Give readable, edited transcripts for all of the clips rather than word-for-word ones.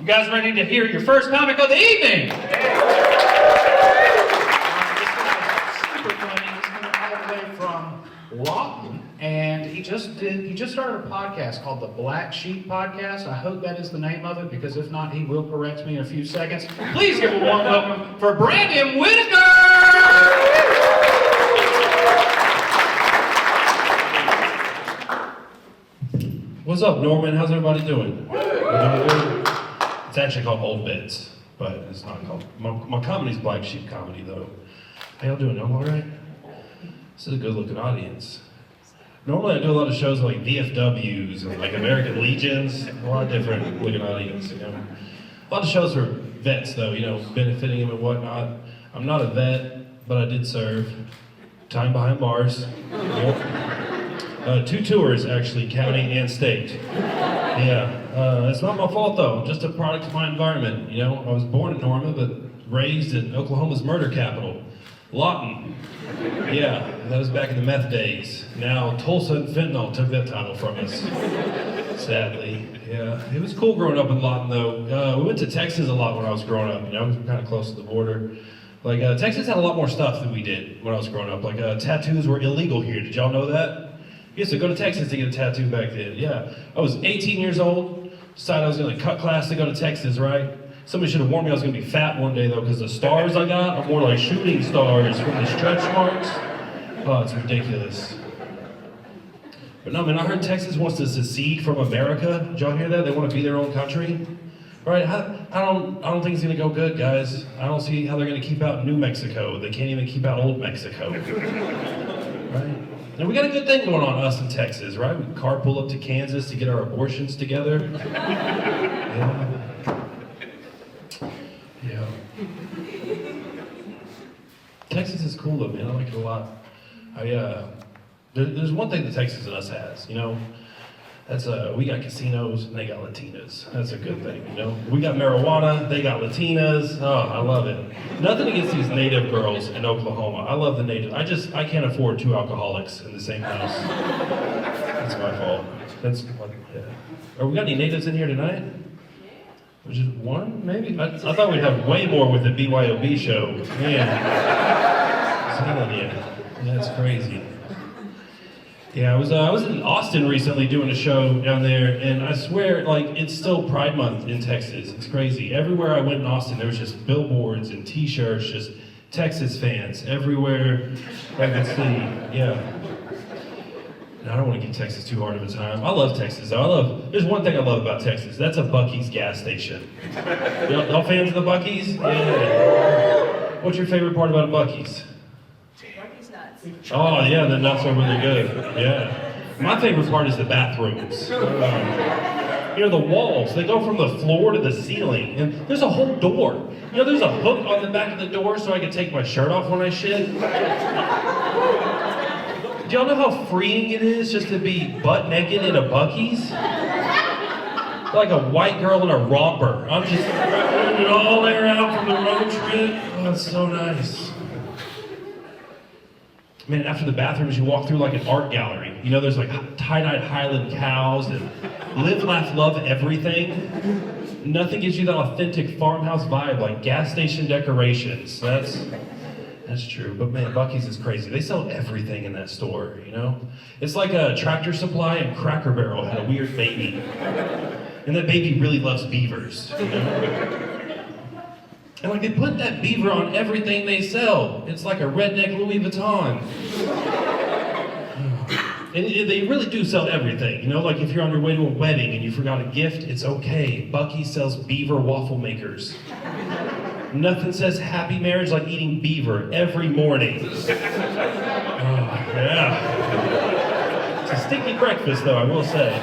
You guys ready to hear your first comic of the evening? This guy's super funny. He's coming all the way from Lawton, and he just started a podcast called the Black Sheep Podcast. I hope that is the name of it, because if not, he will correct me in a few seconds. Please give a warm welcome for Brandon Whittaker! What's up, Norman? How's everybody doing? It's actually called Old Bits, but it's not called. My comedy's Black Sheep Comedy, though. How y'all doing? Y'all all right? This is a good-looking audience. Normally, I do a lot of shows like VFWs and like American Legions, a lot of different looking audience. You know, a lot of shows for vets, though. You know, benefiting them and whatnot. I'm not a vet, but I did serve time behind bars. Yep. 2 tours, actually, county and state. Yeah, it's not my fault, though. I'm just a product of my environment. You know, I was born in Norman, but raised in Oklahoma's murder capital, Lawton. Yeah, that was back in the meth days. Now, Tulsa and fentanyl took that title from us, sadly. Yeah, it was cool growing up in Lawton, though. We went to Texas a lot when I was growing up, you know, we were kind of close to the border. Like, Texas had a lot more stuff than we did when I was growing up. Like, tattoos were illegal here. Did y'all know that? You used to go to Texas to get a tattoo back then. Yeah, I was 18 years old, decided I was gonna cut class to go to Texas, right? Somebody should have warned me I was gonna be fat one day, though, because the stars I got are more like shooting stars from the stretch marks. Oh, it's ridiculous. But no, man, I heard Texas wants to secede from America. Did y'all hear that? They want to be their own country. Right? I don't think it's gonna go good, guys. I don't see how they're gonna keep out New Mexico. They can't even keep out Old Mexico. Right? And we got a good thing going on, us in Texas, right? We carpool up to Kansas to get our abortions together. Yeah. Texas is cool though, man. I like it a lot. There's one thing that Texas and us has, you know. That's we got casinos and they got Latinas. That's a good thing, you know. We got marijuana, they got Latinas. Oh, I love it. Nothing against these native girls in Oklahoma. I love the native. I can't afford 2 alcoholics in the same house. That's my fault. That's what, yeah. Are we got any natives in here tonight? Just one, maybe? I thought we'd have way more with the BYOB show. Man, I'm telling you, that's crazy. Yeah, I was in Austin recently doing a show down there, and I swear, like, it's still Pride Month in Texas. It's crazy. Everywhere I went in Austin, there was just billboards and T-shirts, just Texas fans everywhere I could see. Yeah. I don't want to give Texas too hard of a time. I love Texas, though. There's one thing I love about Texas. That's a Buc-ee's gas station. Y'all fans of the Buc-ee's? Yeah. What's your favorite part about a Buc-ee's? Oh yeah, the nuts are really good. Yeah. My favorite part is the bathrooms. You know, the walls, they go from the floor to the ceiling, and there's a whole door. You know, there's a hook on the back of the door so I can take my shirt off when I shit. Do y'all know how freeing it is just to be butt naked in a Buc-ee's? Like a white girl in a romper. I'm just running it all the way around from the road trip. Oh, it's so nice. Man, after the bathrooms, you walk through like an art gallery. You know, there's like tie-dyed Highland cows and live, laugh, love everything. Nothing gives you that authentic farmhouse vibe like gas station decorations. That's true. But man, Buc-ee's is crazy. They sell everything in that store, you know? It's like a Tractor Supply and Cracker Barrel had a weird baby. And that baby really loves beavers, you know? And like they put that beaver on everything they sell. It's like a redneck Louis Vuitton. And they really do sell everything. You know, like if you're on your way to a wedding and you forgot a gift, it's okay. Buc-ee's sells beaver waffle makers. Nothing says happy marriage like eating beaver every morning. Oh, yeah. It's a stinky breakfast though, I will say.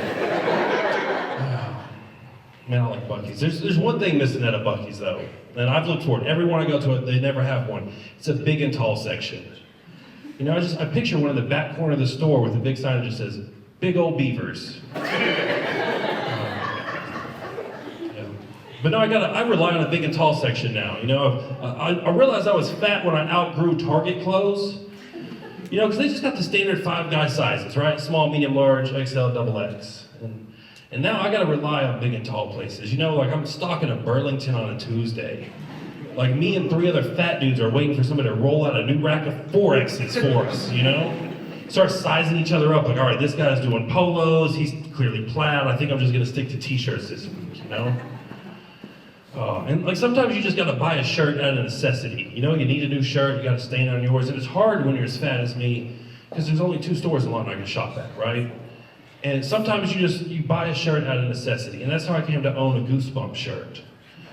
Man, I like Buc-ee's. There's one thing missing at a Buc-ee's though, and I've looked for it. Everyone I go to, they never have one. It's a big and tall section. You know, I picture one in the back corner of the store with a big sign that just says, "Big old beavers." Yeah. But no, I rely on a big and tall section now. You know, I realized I was fat when I outgrew Target clothes. You know, because they just got the standard 5 guy sizes, right? Small, medium, large, XL, double X. And And now I gotta rely on big and tall places. You know, like I'm stalking a Burlington on a Tuesday. Like me and 3 other fat dudes are waiting for somebody to roll out a new rack of 4Xs for us, you know? Start sizing each other up, like, all right, this guy's doing polos, he's clearly plaid, I think I'm just gonna stick to t-shirts this week, you know? And like sometimes you just gotta buy a shirt out of necessity. You know, you need a new shirt, you gotta stain on yours, and it's hard when you're as fat as me, because there's only 2 stores in London I can shop at, right? And sometimes you buy a shirt out of necessity, and that's how I came to own a Goosebumps shirt.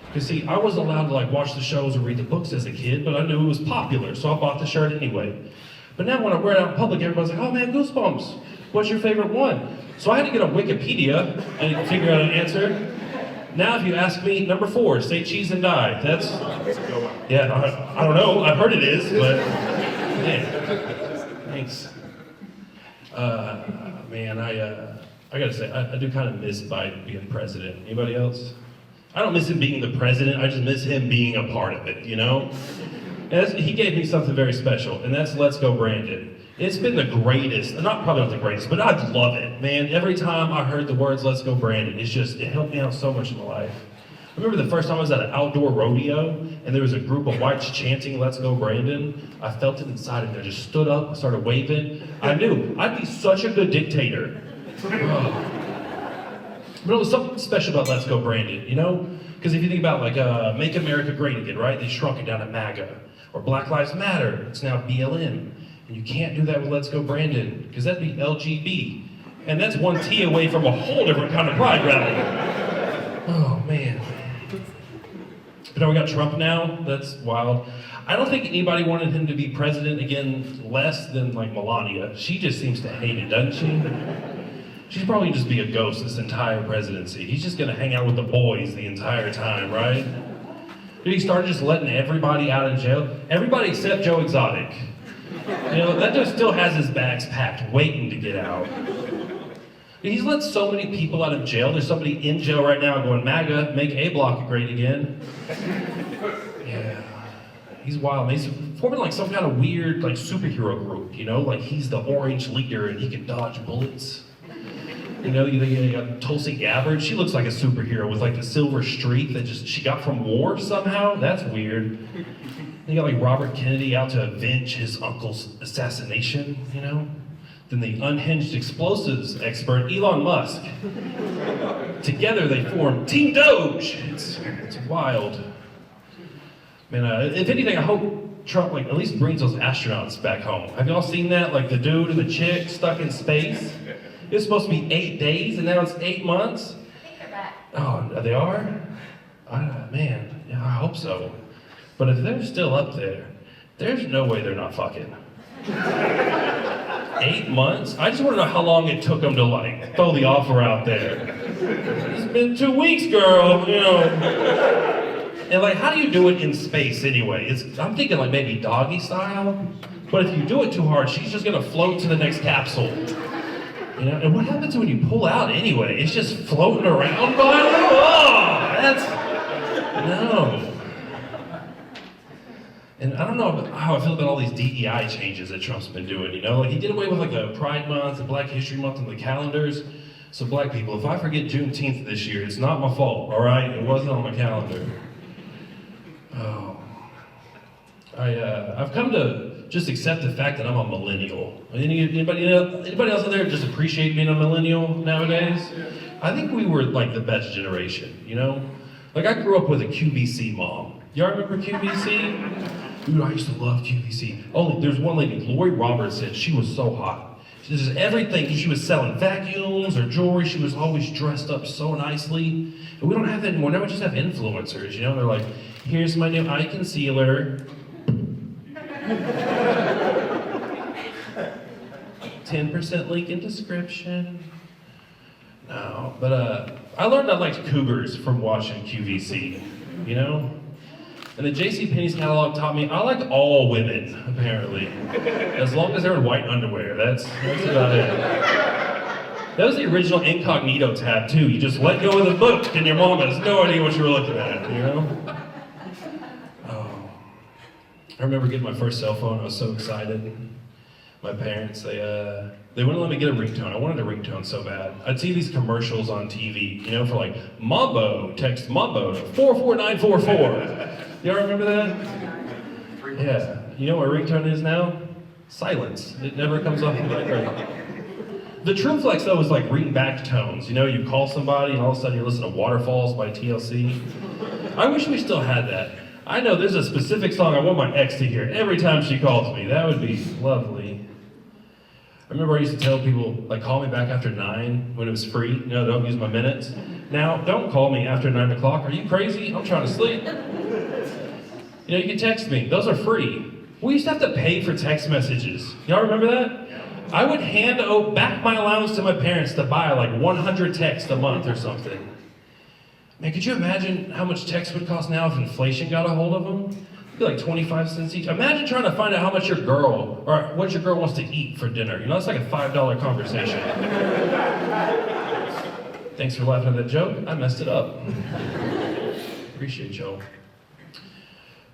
Because see, I wasn't allowed to like watch the shows or read the books as a kid, but I knew it was popular, so I bought the shirt anyway. But now when I wear it out in public, everybody's like, oh man, Goosebumps, what's your favorite one? So I had to get on Wikipedia and figure out an answer. Now if you ask me, number 4, say cheese and die. That's, yeah, I don't know, I've heard it is, but man, thanks. Man, I gotta say, I do kind of miss Biden being president. Anybody else? I don't miss him being the president, I just miss him being a part of it, you know? And he gave me something very special, and that's Let's Go Brandon. It's been the greatest, probably not the greatest, but I love it, man. Every time I heard the words Let's Go Brandon, it helped me out so much in my life. I remember the first time I was at an outdoor rodeo, and there was a group of whites chanting Let's Go Brandon. I felt it inside of me. I just stood up, started waving. I knew I'd be such a good dictator. But it was something special about Let's Go Brandon, you know? Because if you think about like Make America Great Again, right? They shrunk it down to MAGA. Or Black Lives Matter, it's now BLM. And you can't do that with Let's Go Brandon, because that'd be LGB. And that's one T away from a whole different kind of pride rally. Oh man. But now we got Trump now, that's wild. I don't think anybody wanted him to be president again less than like Melania. She just seems to hate it, doesn't she? She'd probably just be a ghost this entire presidency. He's just gonna hang out with the boys the entire time, right? Dude, he started just letting everybody out of jail. Everybody except Joe Exotic. You know, that dude still has his bags packed, waiting to get out. He's let so many people out of jail. There's somebody in jail right now going, MAGA, make A-Block great again. Yeah, he's wild. He's forming like some kind of weird like superhero group, you know? Like he's the orange leader and he can dodge bullets. You know, you got Tulsi Gabbard. She looks like a superhero with like the silver streak that she got from war somehow. That's weird. You got like Robert Kennedy out to avenge his uncle's assassination, you know? Then the unhinged explosives expert, Elon Musk. Together they form Team Doge. It's wild. Man, if anything, I hope Trump like at least brings those astronauts back home. Have y'all seen that? Like the dude and the chick stuck in space? It was supposed to be 8 days, and now it's 8 months? I think they're back. Oh, they are? Man, yeah, I hope so. But if they're still up there, there's no way they're not fucking. 8 months? I just want to know how long it took them to like throw the offer out there. It's been 2 weeks, girl, you know. And like, how do you do it in space anyway? I'm thinking like maybe doggy style. But if you do it too hard, she's just gonna float to the next capsule. You know, and what happens when you pull out anyway? It's just floating around by you? Oh, no. And I don't know how I feel about all these DEI changes that Trump's been doing, you know? Like he did away with like the Pride Month and Black History Month on the calendars. So black people, if I forget Juneteenth this year, it's not my fault, all right? It wasn't on my calendar. Oh. I've come to just accept the fact that I'm a millennial. Anybody else out there just appreciate being a millennial nowadays? I think we were like the best generation, you know? Like I grew up with a QVC mom. Y'all remember QVC? Dude, I used to love QVC. There's one lady, Lori Robertson, she was so hot. She did everything. She was selling vacuums or jewelry. She was always dressed up so nicely. And we don't have that anymore. Now we just have influencers, you know? They're like, here's my new eye concealer. 10% link in description. No, but I learned I liked cougars from watching QVC, you know? And the JCPenney's catalog taught me I like all women, apparently. As long as they're in white underwear, that's about it. That was the original incognito tab too. You just let go of the book and your mom has no idea what you were looking at, you know? I remember getting my first cell phone, I was so excited. My parents, they wouldn't let me get a ringtone. I wanted a ringtone so bad. I'd see these commercials on TV, for like Mambo, text Mambo to 44944. Y'all remember that? Yeah. You know what ringtone is now? Silence. It never comes off the microphone. The True Flex though is like ringback tones. You call somebody and all of a sudden you listen to Waterfalls by TLC. I wish we still had that. I know there's a specific song I want my ex to hear every time she calls me. That would be lovely. I remember I used to tell people, like, call me back after 9 when it was free. Don't use my minutes. Now, don't call me after 9 o'clock. Are you crazy? I'm trying to sleep. You can text me. Those are free. We used to have to pay for text messages. Y'all remember that? I would hand back my allowance to my parents to buy like 100 texts a month or something. Man, could you imagine how much text would cost now if inflation got a hold of them? It'd be like 25 cents each. Imagine trying to find out how much your girl, or what your girl wants to eat for dinner. It's like a $5 conversation. Thanks for laughing at that joke. I messed it up. Appreciate y'all.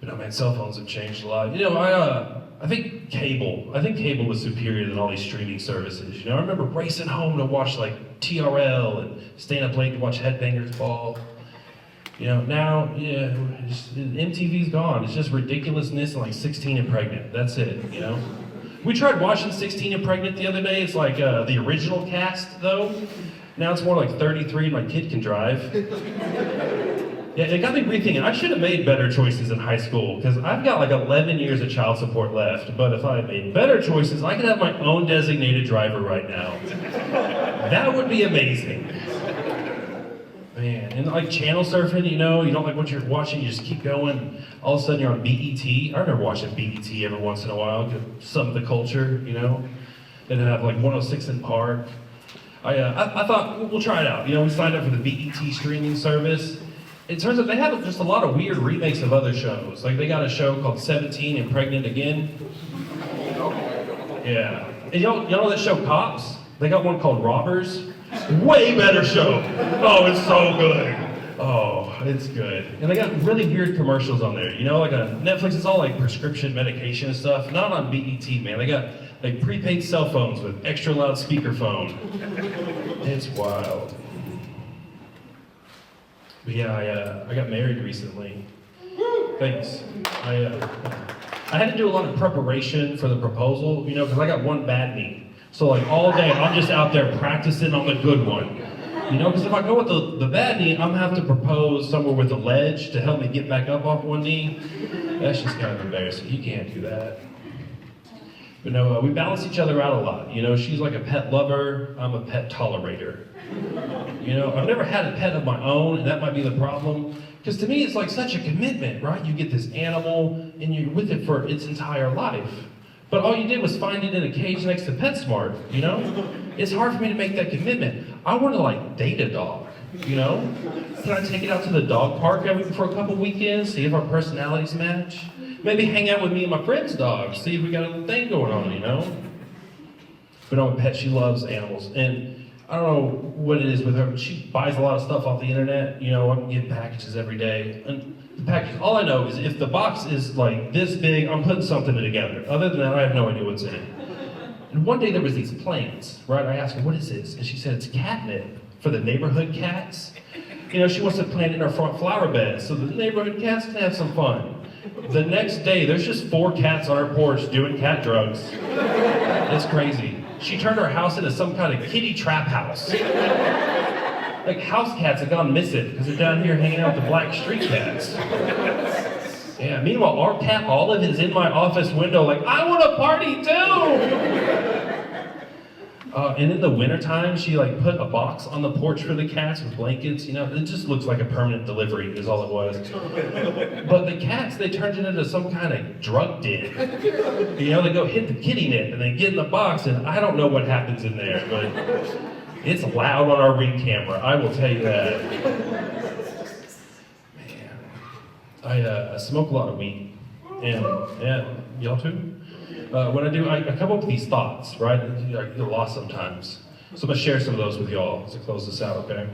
But no, man, cell phones have changed a lot. I think cable was superior than all these streaming services. I remember racing home to watch like TRL and staying up late to watch Headbangers Ball. Now, MTV's gone. It's just ridiculousness and like 16 and Pregnant. That's it, We tried watching 16 and Pregnant the other day. It's like the original cast, though. Now it's more like 33 and my kid can drive. Yeah, it got me rethinking. I should have made better choices in high school, because I've got like 11 years of child support left. But if I had made better choices, I could have my own designated driver right now. That would be amazing. Man, and like channel surfing, you don't like what you're watching, you just keep going. All of a sudden you're on BET. I remember watching BET every once in a while, some of the culture, They'd have like 106 in Park. I thought, we'll try it out. We signed up for the BET streaming service. It turns out they have just a lot of weird remakes of other shows. Like they got a show called 17 and Pregnant Again. Yeah. And y'all know that show Cops? They got one called Robbers. Way better show. Oh, it's so good. Oh, it's good. And they got really weird commercials on there. Like on Netflix, it's all like prescription medication and stuff. Not on BET, man. They got like prepaid cell phones with extra loud speakerphone. It's wild. But yeah, I got married recently. Thanks. I had to do a lot of preparation for the proposal, because I got one bad knee. So like all day, I'm just out there practicing on the good one. Because if I go with the bad knee, I'm gonna have to propose somewhere with a ledge to help me get back up off one knee. That's just kind of embarrassing. You can't do that. But no, we balance each other out a lot. She's like a pet lover, I'm a pet tolerator. I've never had a pet of my own, and that might be the problem. Because to me, it's like such a commitment, right? You get this animal, and you're with it for its entire life. But all you did was find it in a cage next to PetSmart, It's hard for me to make that commitment. I want to like date a dog, Can I take it out to the dog park for a couple weekends, see if our personalities match? Maybe hang out with me and my friend's dogs, see if we got a little thing going on, But no, pet, she loves animals. And I don't know what it is with her, but she buys a lot of stuff off the internet. I can get packages every day. And the package, all I know is if the box is like this big, I'm putting something together. Other than that, I have no idea what's in it. And one day there was these plants, right? I asked her, what is this? And she said, it's catnip for the neighborhood cats. She wants to plant it in her front flower bed so the neighborhood cats can have some fun. The next day, there's just 4 cats on her porch doing cat drugs. It's crazy. She turned her house into some kind of kitty trap house. Like house cats have gone missing because they're down here hanging out with the black street cats. Yeah, meanwhile, our cat Olive is in my office window like, I want a party too! And in the wintertime, she like put a box on the porch for the cats with blankets, it just looks like a permanent delivery is all it was. But the cats, they turned it into some kind of drug den. They go hit the kitty net and they get in the box and I don't know what happens in there, but it's loud on our Ring camera, I will tell you that. Man, I smoke a lot of weed, and yeah, y'all too? When I do, I come up with these thoughts, right? I get lost sometimes. So I'm gonna share some of those with y'all to close this out, okay?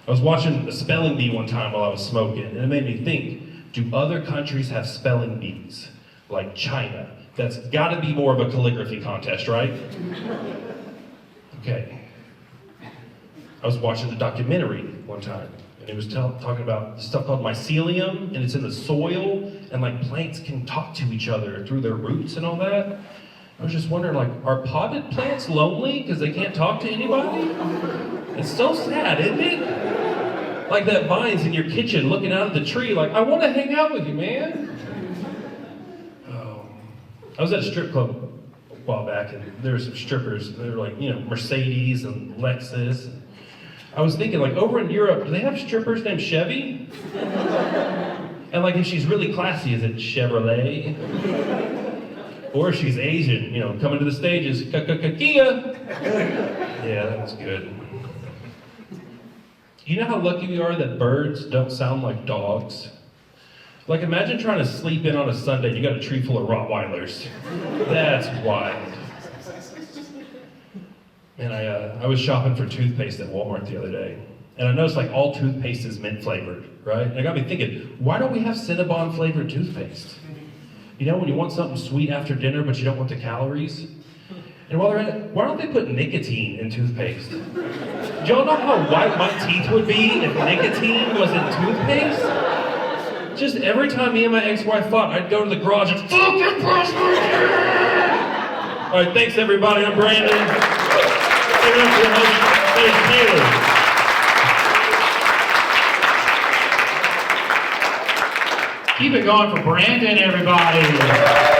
I was watching a spelling bee one time while I was smoking, and it made me think, do other countries have spelling bees? Like China, That's got to be more of a calligraphy contest, right? Okay. I was watching a documentary one time, and it was talking about this stuff called mycelium, and it's in the soil, and like plants can talk to each other through their roots and all that. I was just wondering, like, are potted plants lonely because they can't talk to anybody? It's so sad, isn't it? Like that vine's in your kitchen looking out of the tree like, I want to hang out with you, man. Oh. I was at a strip club a while back, and there were some strippers. They were like, you know, Mercedes and Lexus. I was thinking, like, over in Europe, do they have strippers named Chevy? And like, if she's really classy, is it Chevrolet? Or if she's Asian, you know, coming to the stage is Kia. Yeah, that was good. You know how lucky we are that birds don't sound like dogs? Like, imagine trying to sleep in on a Sunday and you got a tree full of Rottweilers. That's wild. And I was shopping for toothpaste at Walmart the other day. And I noticed like all toothpaste is mint flavored, right? And it got me thinking, why don't we have Cinnabon flavored toothpaste? You know, when you want something sweet after dinner, but you don't want the calories? And while they're at it, why don't they put nicotine in toothpaste? Do y'all know how white my teeth would be if nicotine was in toothpaste? Just every time me and my ex-wife fought, I'd go to the garage and fucking brush my teeth! All right, thanks everybody. I'm Brandon. Give it up for your host, Taylor. Keep it going for Brandon, everybody.